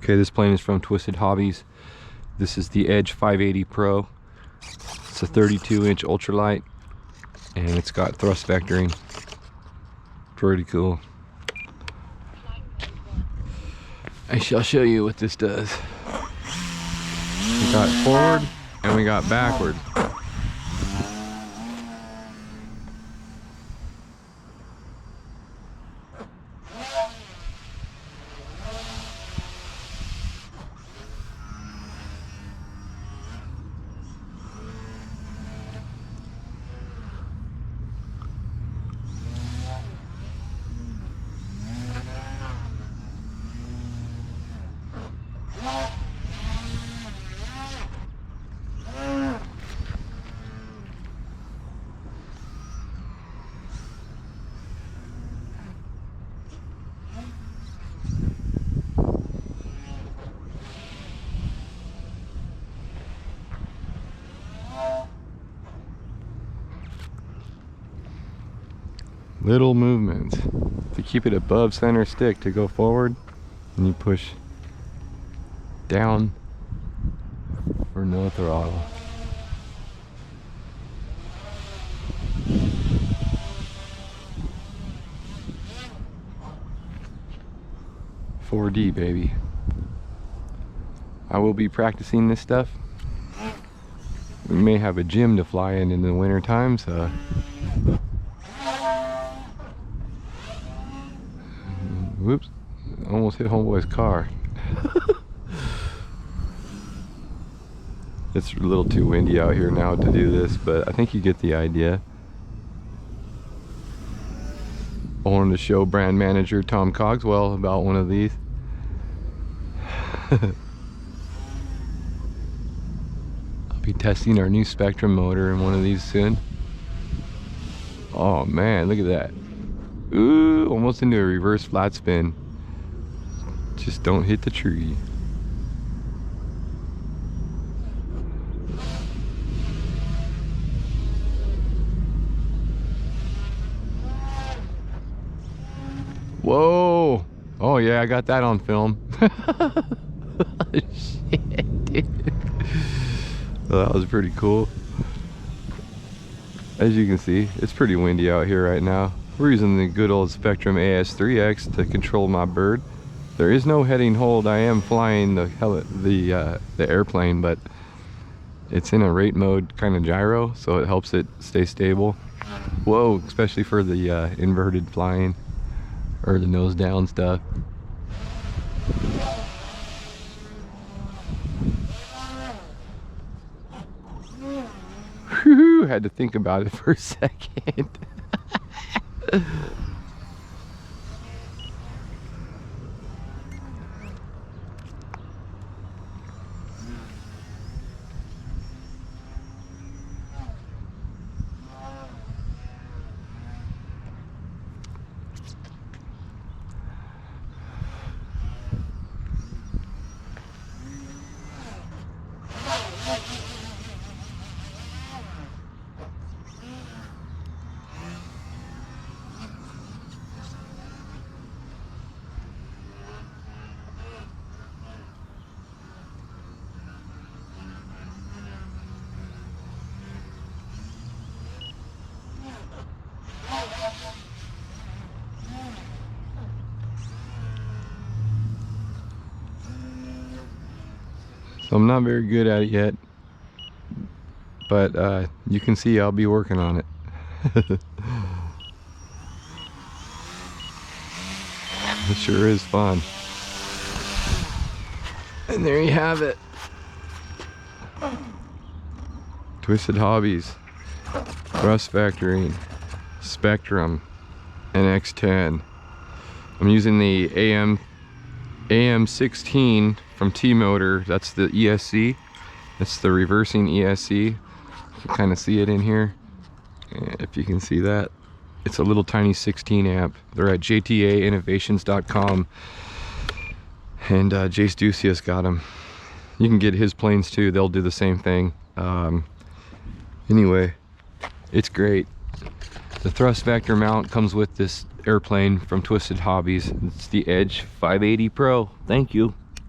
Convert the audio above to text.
Okay, this plane is from Twisted Hobbies. This is the Edge 580 Pro. It's a 32-inch ultralight, and it's got thrust vectoring. Pretty cool. I shall show you what this does. We got forward and we got backward. Little movements to keep it above center stick to go forward, and you push down for no throttle. "4D, baby." I will be practicing this stuff. We may have a gym to fly in the winter time, so whoops, almost hit homeboy's car. It's a little too windy out here now to do this, but I think you get the idea. I wanted to show brand manager Tom Cogswell about one of these. I'll be testing our new Spektrum motor in one of these soon. Oh man, look at that. Ooh, almost into a reverse flat spin. Just don't hit the tree. Whoa! Oh yeah, I got that on film. Shit, dude. Well, that was pretty cool. As you can see, it's pretty windy out here right now. We're using the good old Spektrum AS3X to control my bird. There is no heading hold. I am flying the airplane, but it's in a rate mode kind of gyro, so it helps it stay stable. Whoa, especially for the inverted flying or the nose down stuff. Whew, had to think about it for a second. So I'm not very good at it yet, but you can see I'll be working on it. It sure is fun. And there you have it. Twisted Hobbies, thrust vectoring, Spektrum NX10. I'm using the AM16 from TMotor. That's the ESC. That's the reversing ESC. You can kind of see it in here. If you can see that, it's a little tiny 16 amp. They're at jtainnovations.com, and Jase Dussia's got them. You can get his planes too. They'll do the same thing. Anyway, it's great. The thrust vector mount comes with this airplane from Twisted Hobbies. It's the Edge 580 Pro. Thank you.